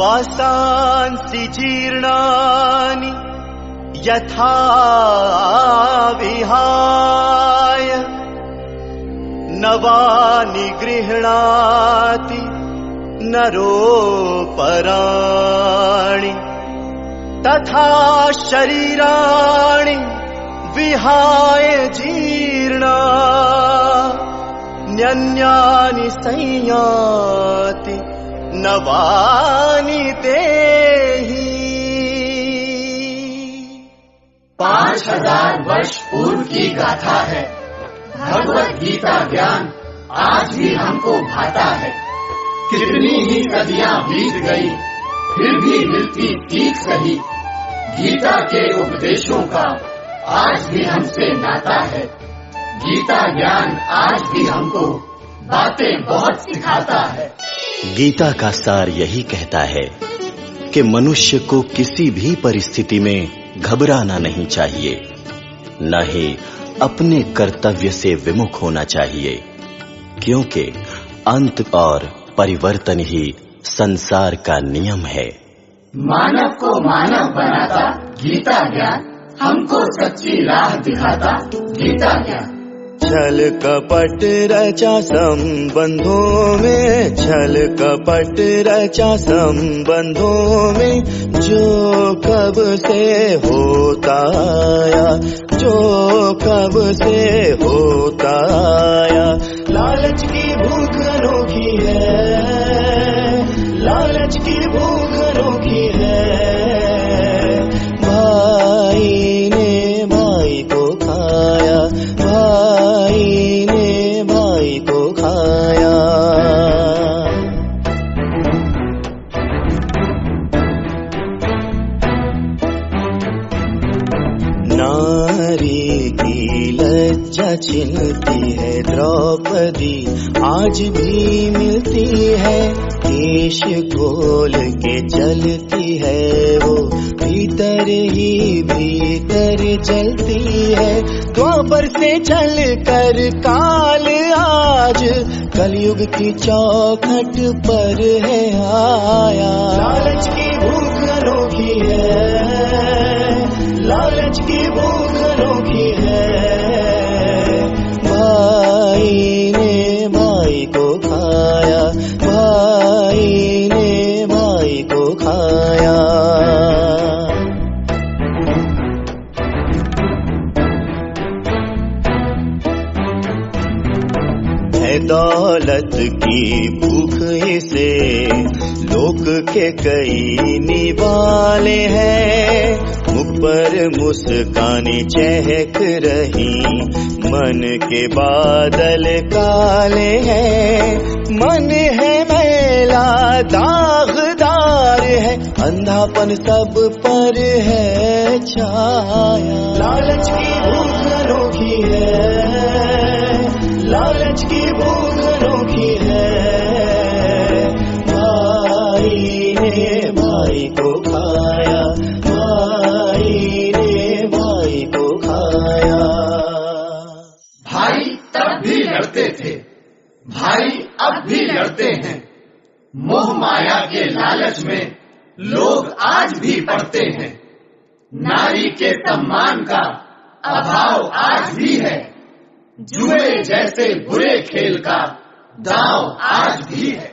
वासांसि जीर्णानि यथा विहाय नवानि गृह्णाति नरोपराणि तथा शरीराणि विहाय जीर्णा न्यन्यानि संयाति नवानि देहि। 5000 वर्ष पूर्व की गाथा है। भगवत गीता ज्ञान आज भी हमको भाता है। कितनी ही सदियां बीत गई फिर भी मिलती ठीक सही। गीता के उपदेशों का आज भी हमसे नाता है। गीता ज्ञान आज भी हमको बातें बहुत सिखाता है। गीता का सार यही कहता है कि मनुष्य को किसी भी परिस्थिति में घबराना नहीं चाहिए, न ही अपने कर्तव्य से विमुख होना चाहिए, क्योंकि अंत और परिवर्तन ही संसार का नियम है। मानव को मानव बनाता गीता ज्ञान, हमको सच्ची राह दिखाता गीता ज्ञान। छल कपट रचा संबंधों में, छल कपट रचा संबंधों में, जो कब से होता आया, जो कब से होता आया। लालच की भूख अनोखी है, लालच की भूख अनोखी है। भाई ने भाई को खाया, भाई ने भाई को खाया। नारी की लज्जा छिनती है द्रौपदी आज भी मिलती है। केश खोल के चलती है वो भीतर ही भीतर जलती है। द्वापर से चल कर काल आज कलयुग की चौखट पर है आया। लालच की भूख अनोखी है, लालच की भूख अनोखी है। भाई ने भाई को खाया, भाई ने भाई को खाया। है दौलत की भूख इसे लोक के कई निवाले हैं। मुख पर मुस्काने चहक रही, मन के बादल काले हैं। मन है मैला दागदार है, अंधापन सब पर है छाया। लालच की भूख अनोखी है, लालच की भूख अनोखी है। भाई ने भाई को खाया, भाई ने भाई को खाया। भाई तब भी लड़ते थे, भाई अब भी लड़ते हैं। मोह माया के लालच में लोग आज भी पड़ते हैं। नारी के सम्मान का अभाव आज भी है। जुए जैसे बुरे खेल का दांव आज भी है।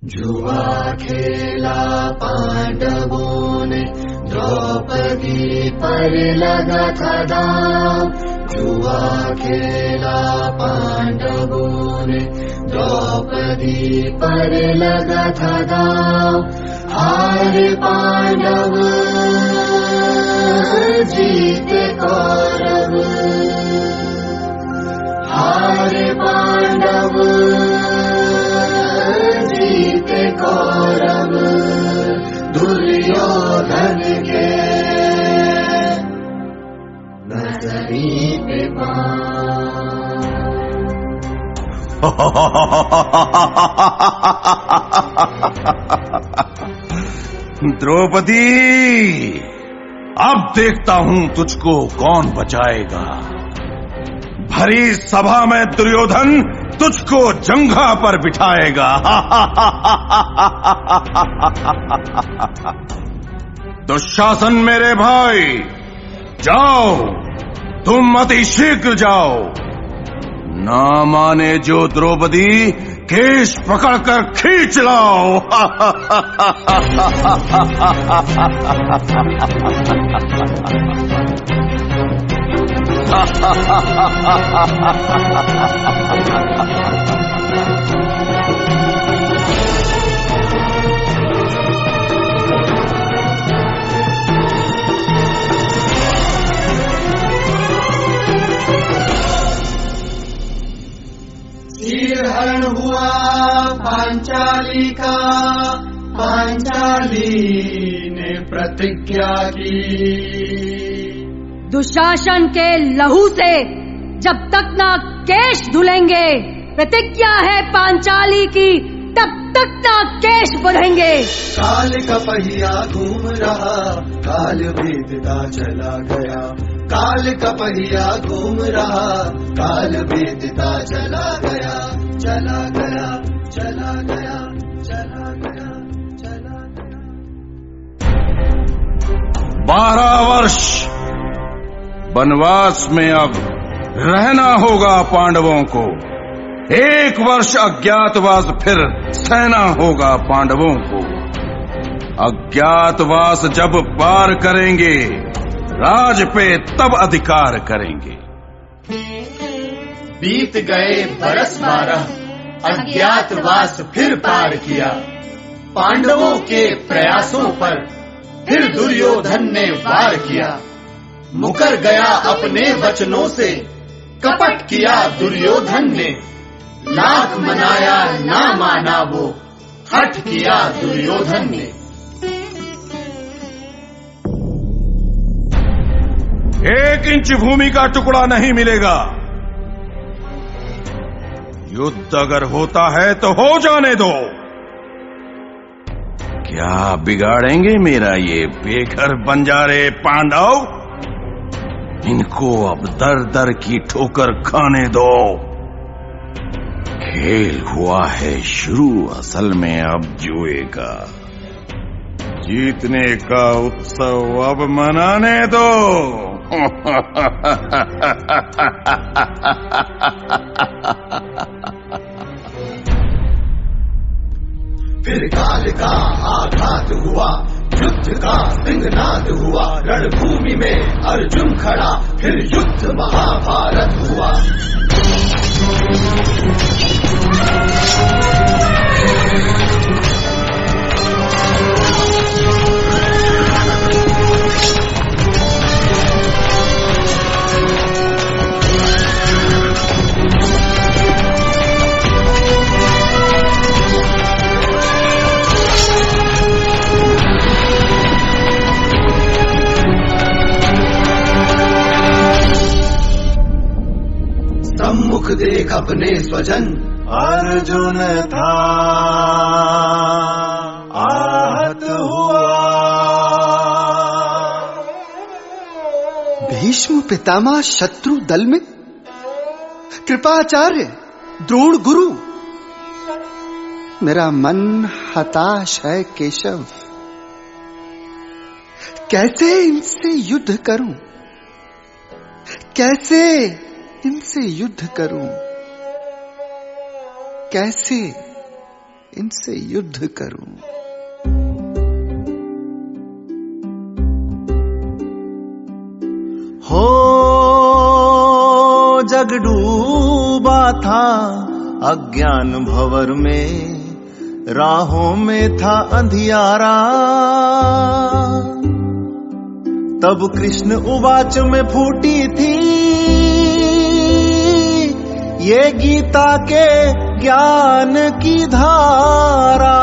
जुआ खेला पांडवों ने, द्रौपदी पर लगा था दांव। जुआ खेला पांडवों ने, द्रौपदी पर लगा था दांव। हार पांडव जीते कौरव, हार पांडव जीते कौरव। दुर्योधन के नजरी पे द्रौपदी, अब देखता हूं तुझको कौन बचाएगा। भरी सभा में दुर्योधन तुझको जंघा पर बिठाएगा। दुशासन मेरे भाई, जाओ, तुम अति शीघ्र जाओ। ना माने जो द्रौपदी, केश पकड़कर खींच लाओ। हरण हुआ पांचाली का, पांचाली ने प्रतिज्ञा की। दुशासन के लहू से जब तक ना केश धुलेंगे, प्रतिज्ञा है पांचाली की, तब तक ना केश बढ़ेंगे। काल का पहिया घूम रहा, काल बीतता चला गया। काल का पहिया घूम रहा, काल बीतता चला गया, चला गया, चला गया, चला गया, चला गया। 12 वर्ष वनवास में अब रहना होगा पांडवों को। 1 वर्ष अज्ञातवास, फिर सहना होगा पांडवों को। अज्ञातवास जब पार करेंगे, राज पे तब अधिकार करेंगे। बीत गए बरस 12, अज्ञातवास फिर पार किया। पांडवों के प्रयासों पर फिर दुर्योधन ने वार किया। मुकर गया अपने वचनों से, कपट किया दुर्योधन ने। लाख मनाया ना माना वो, हठ किया दुर्योधन ने। 1 इंच भूमि का टुकड़ा नहीं मिलेगा। युद्ध अगर होता है तो हो जाने दो। क्या बिगाड़ेंगे मेरा ये बेघर बंजारे पांडव? इनको अब दर दर की ठोकर खाने दो। खेल हुआ है शुरू, असल में अब जुए का। जीतने का उत्सव अब मनाने दो। फिर काल का आघात हुआ, युद्ध का सिंहनाद हुआ। रणभूमि में अर्जुन खड़ा, फिर युद्ध महाभारत हुआ। सम्मुख देख अपने स्वजन, अर्जुन था आहत हुआ। भीष्म पितामह शत्रु दल में, कृपाचार्य द्रोण गुरु। मेरा मन हताश है केशव। कैसे इनसे युद्ध करूं? कैसे इनसे युद्ध करूं? कैसे इनसे युद्ध करूं? हो जग डूबा था अज्ञान भंवर में, राहों में था अंधियारा। तब कृष्ण उवाच में फूटी थी ये गीता के ज्ञान की धारा।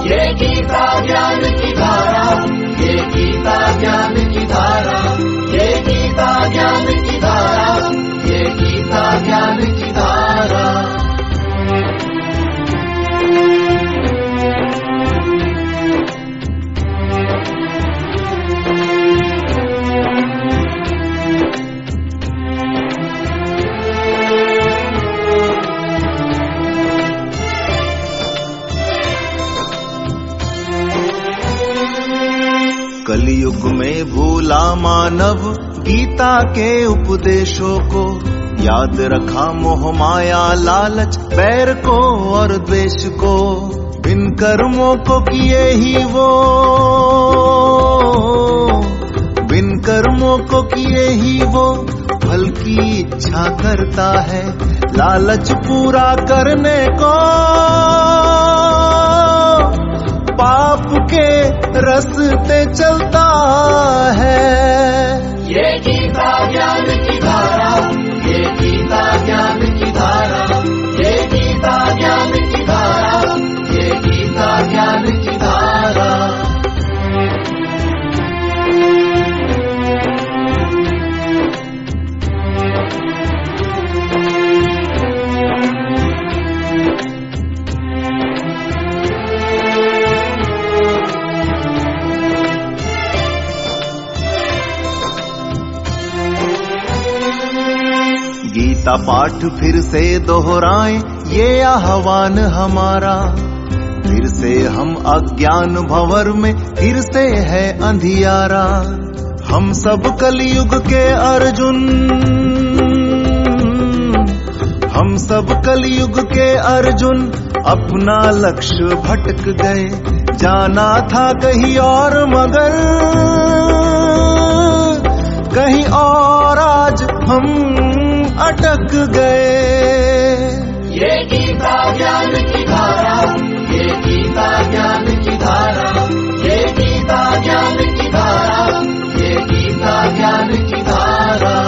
ये गीता ज्ञान की धारा, ये गीता ज्ञान की धारा, ये गीता ज्ञान की धारा, ये गीता ज्ञान की धारा। भूला मानव गीता के उपदेशों को, याद रखा मोह माया लालच बैर को और द्वेष को, बिन कर्मों को किए ही वो, बिन कर्मों को किए ही वो फल की इच्छा करता है, लालच पूरा करने को पाप के रास्ते चलता है। ये गीता ज्ञान की धारा, ये गीता ज्ञान की धारा, ये गीता ज्ञान की धारा, ये गीता ज्ञान की धारा। गीता पाठ फिर से दोहराएं ये आह्वान हमारा, फिर से हम अज्ञान भंवर में फिर से है अंधियारा। हम सब कलयुग के अर्जुन, हम सब कलयुग के अर्जुन, अपना लक्ष्य भटक गए, जाना था कहीं और मगर कहीं और आज हम अटक गए। ये गीता ज्ञान की धारा, ये गीता ज्ञान की धारा, ये गीता ज्ञान की धारा, ये गीता ज्ञान की धारा।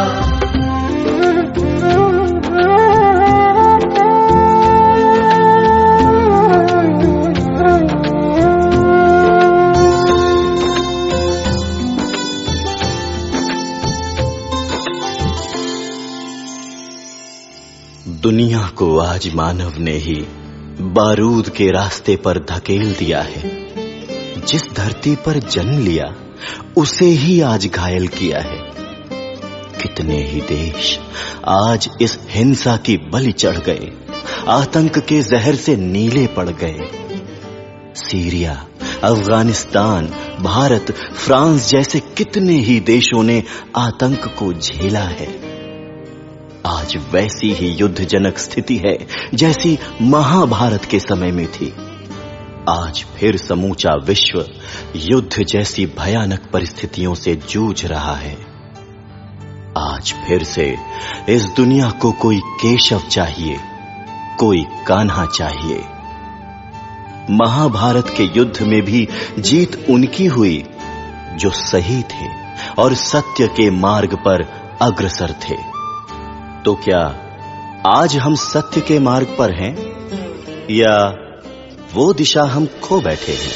दुनिया को आज मानव ने ही बारूद के रास्ते पर धकेल दिया है। जिस धरती पर जन्म लिया उसे ही आज घायल किया है। कितने ही देश आज इस हिंसा की बलि चढ़ गए, आतंक के जहर से नीले पड़ गए। सीरिया, अफगानिस्तान, भारत, फ्रांस जैसे कितने ही देशों ने आतंक को झेला है। आज वैसी ही युद्धजनक स्थिति है जैसी महाभारत के समय में थी। आज फिर समूचा विश्व युद्ध जैसी भयानक परिस्थितियों से जूझ रहा है। आज फिर से इस दुनिया को कोई केशव चाहिए, कोई कान्हा चाहिए। महाभारत के युद्ध में भी जीत उनकी हुई जो सही थे और सत्य के मार्ग पर अग्रसर थे। तो क्या आज हम सत्य के मार्ग पर हैं या वो दिशा हम खो बैठे हैं?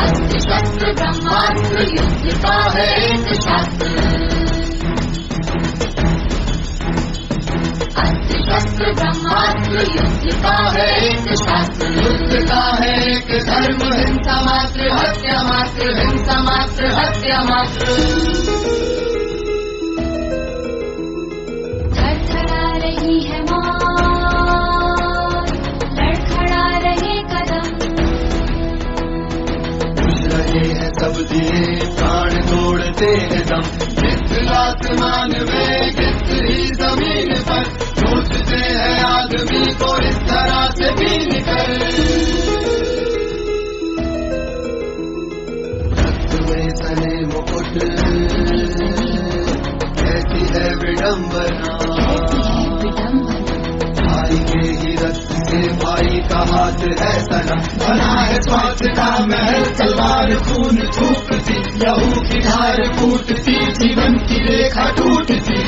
अस्त्र शस्त्र ब्रह्मास्त्र युद्ध का है एक शास्त्र, अस्त्र ब्रह्मास्त्र युद्ध का है एक शास्त्र, युद्ध का है एक धर्म, हिंसा मात्र हत्या मात्र, हिंसा मात्र हत्या मात्र। थरथरा रही है मौत, लड़खड़ा रहे कदम, बुझ रहे हैं सब दिए, प्राण तोड़ते हैं दम। गिद्ध आसमान में, गिद्ध ही जमीन पर, सोचते हैं आदमी को इस तरह से भी निकल। रक्त में सने मुकुट, कैसी है विडंबना, भाई के ही रक्त से भाई का हाथ है सनम। बना है स्वार्थ का महल, तलवार खून थूकती, लहू की धार फूटती, जीवन की रेखा टूटती।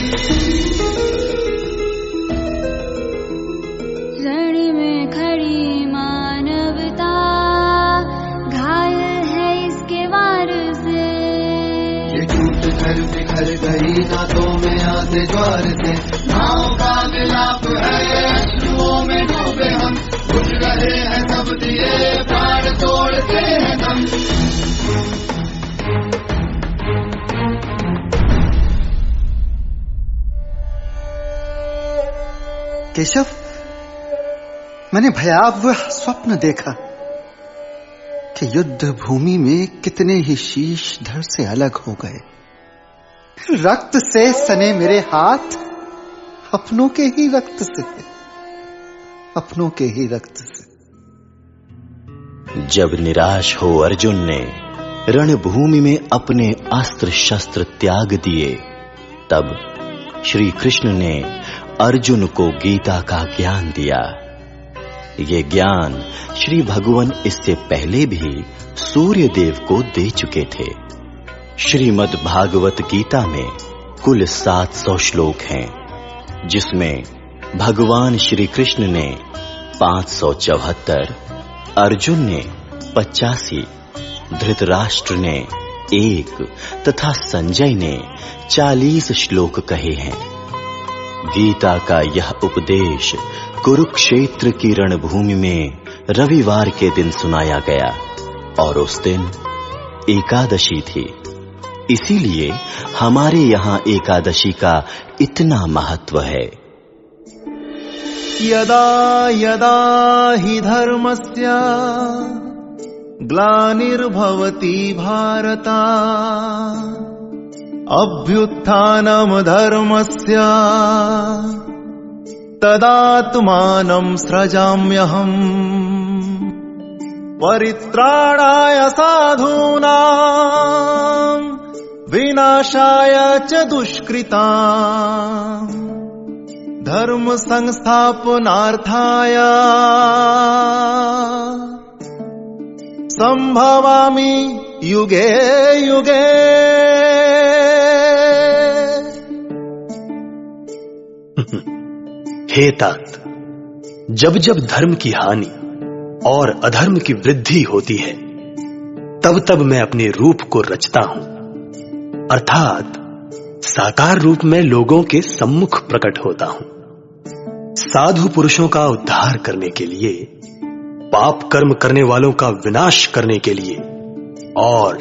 रण में खड़ी मानवता घायल है इसके वार से, ये टूट कर बिखर गई नादों में आते ज्वार से। नाव का मिलाप है अश्रुओं में डूबे हम, बुझ रहे हैं सब दिए, प्राण तोड़ते हैं दम। केशव, मैंने भयावह स्वप्न देखा कि युद्ध भूमि में कितने ही शीश धड़ से अलग हो गए। रक्त से सने मेरे हाथ अपनों के ही रक्त से, अपनों के ही रक्त से। जब निराश हो अर्जुन ने रणभूमि में अपने अस्त्र शस्त्र त्याग दिए, तब श्री कृष्ण ने अर्जुन को गीता का ज्ञान दिया। ये ज्ञान श्री भगवान इससे पहले भी सूर्य देव को दे चुके थे। श्रीमद् भागवत गीता में कुल 700 श्लोक हैं, जिसमें भगवान श्री कृष्ण ने 574, अर्जुन ने 85, धृतराष्ट्र ने 1 तथा संजय ने 40 श्लोक कहे हैं। गीता का यह उपदेश कुरुक्षेत्र की रणभूमि में रविवार के दिन सुनाया गया और उस दिन एकादशी थी। इसीलिए हमारे यहाँ एकादशी का इतना महत्व है। यदा यदा हि धर्मस्य ग्लानिर्भवति भारत अभ्युत्थानं धर्मस्य तदात्मानं सृजाम्यहम् परित्राणाय साधूनां विनाशाय च दुष्कृतां धर्म संस्थापनार्थाय संभवामि युगे युगे। हे तात, जब जब धर्म की हानि और अधर्म की वृद्धि होती है, तब तब मैं अपने रूप को रचता हूं, अर्थात साकार रूप में लोगों के सम्मुख प्रकट होता हूं। साधु पुरुषों का उद्धार करने के लिए, पाप कर्म करने वालों का विनाश करने के लिए और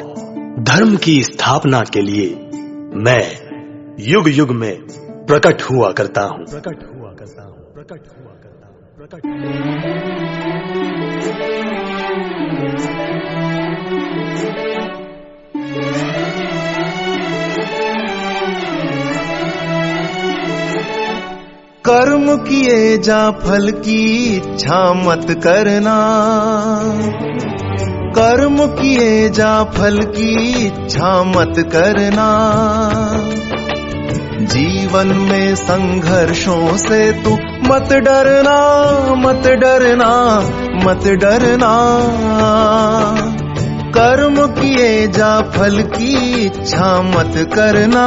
धर्म की स्थापना के लिए मैं युग युग में प्रकट हुआ करता हूं। प्रकट हुआ करता हूं, प्रकट हुआ करता हूं, प्रकट कर्म किए जा फल की इच्छा मत करना, कर्म किए जा फल की इच्छा मत करना। जीवन में संघर्षों से तू मत डरना, मत डरना, मत डरना। कर्म किए जा फल की इच्छा मत करना।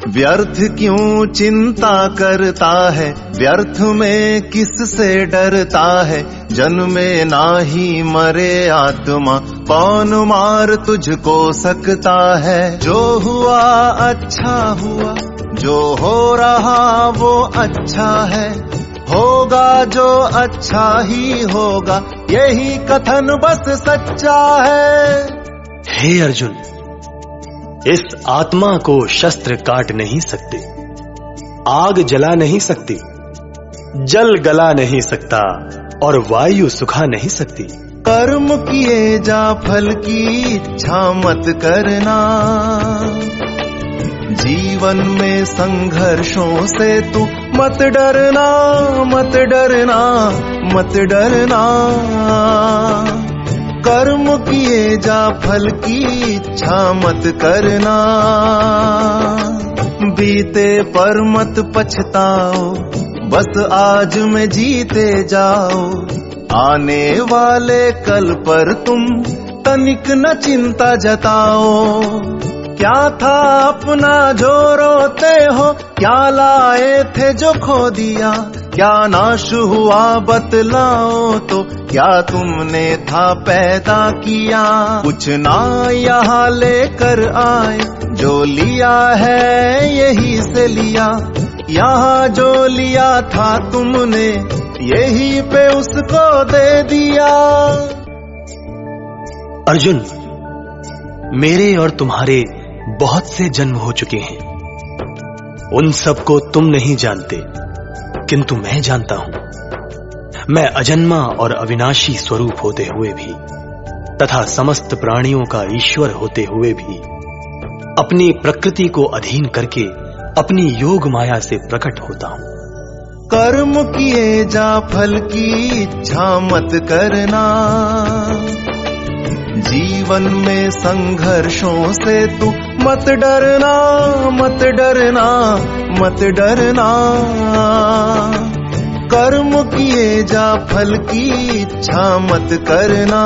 व्यर्थ क्यों चिंता करता है, व्यर्थ में किससे डरता है। जन्मे नाही मरे आत्मा, कौन मार तुझको सकता है। जो हुआ अच्छा हुआ, जो हो रहा वो अच्छा है। होगा जो अच्छा ही होगा, यही कथन बस सच्चा है। हे अर्जुन, इस आत्मा को शस्त्र काट नहीं सकते, आग जला नहीं सकती, जल गला नहीं सकता और वायु सुखा नहीं सकती। कर्म किए जा फल की इच्छा मत करना। जीवन में संघर्षों से तू मत डरना, मत डरना, मत डरना। कर्म किए जा फल की इच्छा मत करना। बीते पर मत पछताओ, बस आज में जीते जाओ। आने वाले कल पर तुम तनिक न चिंता जताओ। क्या था अपना जो रोते हो, क्या लाए थे जो खो दिया। क्या नाश हुआ बतलाओ तो, क्या तुमने था पैदा किया। कुछ ना यहाँ लेकर आए, जो लिया है यही से लिया। यहाँ जो लिया था तुमने, यही पे उसको दे दिया। अर्जुन, मेरे और तुम्हारे बहुत से जन्म हो चुके हैं। उन सबको तुम नहीं जानते, किंतु मैं जानता हूं। मैं अजन्मा और अविनाशी स्वरूप होते हुए भी तथा समस्त प्राणियों का ईश्वर होते हुए भी अपनी प्रकृति को अधीन करके अपनी योग माया से प्रकट होता हूं। कर्म किए जा फल की इच्छा मत करना, जीवन में संघर्षों से तू मत डरना, मत डरना, मत डरना। कर्म किए जा फल की इच्छा मत करना,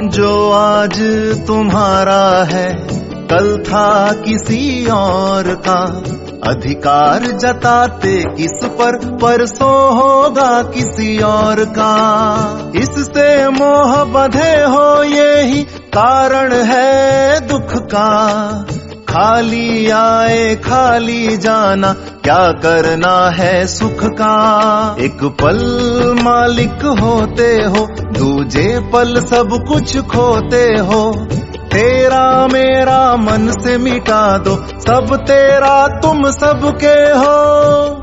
जो आज तुम्हारा है कल था किसी और का। अधिकार जताते किस पर परसों होगा किसी और का। इससे मोह बंधे हो यही कारण है दुख का। खाली आए खाली जाना क्या करना है सुख का। एक पल मालिक होते हो, दूजे पल सब कुछ खोते हो। तेरा मेरा मन से मिटा दो, सब तेरा तुम सबके हो।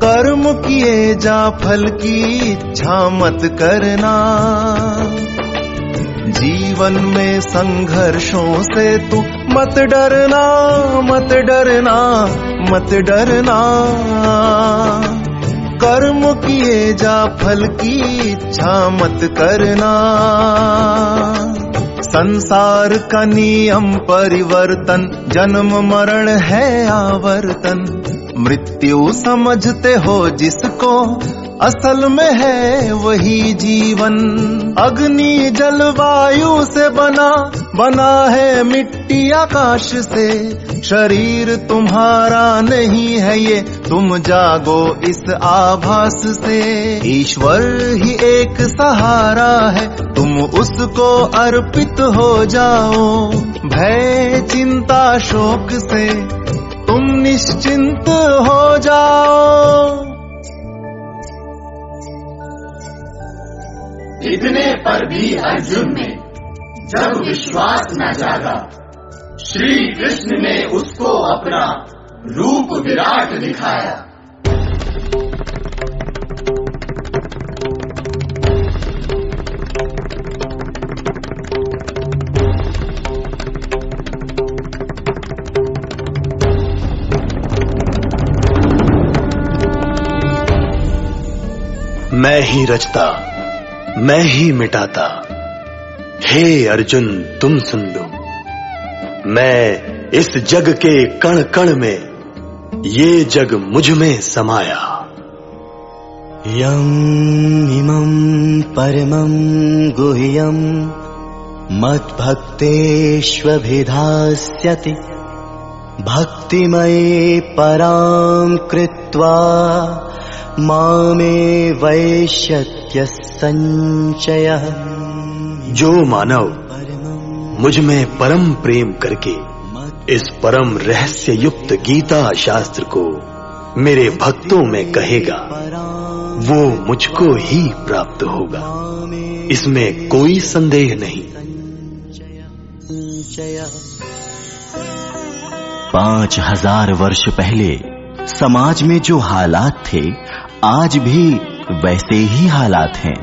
कर्म किए जा फल की इच्छा मत करना, जीवन में संघर्षों से तू मत डरना, मत डरना, मत डरना। कर्म किए जा फल की इच्छा मत करना। संसार का नियम परिवर्तन, जन्म मरण है आवर्तन। मृत्यु समझते हो जिसको, असल में है वही जीवन। अग्नि जलवायु से बना है मिट्टी आकाश से। शरीर तुम्हारा नहीं है ये, तुम जागो इस आभास से। ईश्वर ही एक सहारा है, तुम उसको अर्पित हो जाओ। भय चिंता शोक से तुम निश्चिंत हो जाओ। इतने पर भी अर्जुन में जब विश्वास न जागा, श्री कृष्ण ने उसको अपना रूप विराट दिखाया। मैं ही रचता, मैं ही मिटाता। हे अर्जुन तुम सुन लो, मैं इस जग के कण कण में, ये जग मुझ में समाया। यम् इमं परमं गुह्यं मद्भक्तेष्वभिधास्यति। भक्तिमये परां कृत्वा मामे वैश्यत्य संचयः। जो मानव मुझ में परम प्रेम करके इस परम रहस्य युक्त गीता शास्त्र को मेरे भक्तों में कहेगा, वो मुझको ही प्राप्त होगा, इसमें कोई संदेह नहीं। 5000 वर्ष पहले समाज में जो हालात थे, आज भी वैसे ही हालात हैं।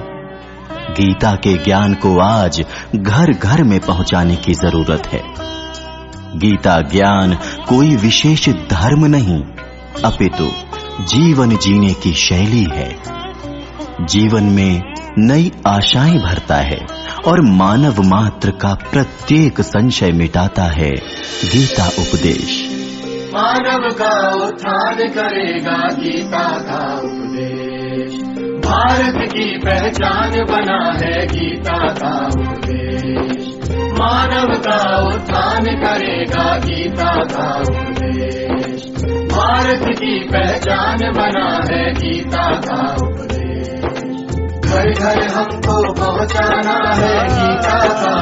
गीता के ज्ञान को आज घर घर में पहुंचाने की जरूरत है। गीता ज्ञान कोई विशेष धर्म नहीं, अपितु जीवन जीने की शैली है। जीवन में नई आशाएं भरता है और मानव मात्र का प्रत्येक संशय मिटाता है गीता उपदेश। मानव का उत्थान करेगा गीता का उपदेश। भारत की पहचान बना है गीता का उपदेश। मानव का उत्थान करेगा गीता का उपदेश। भारत की पहचान बना है गीता का उपदेश। घर घर हमको पहुंचाना है गीता का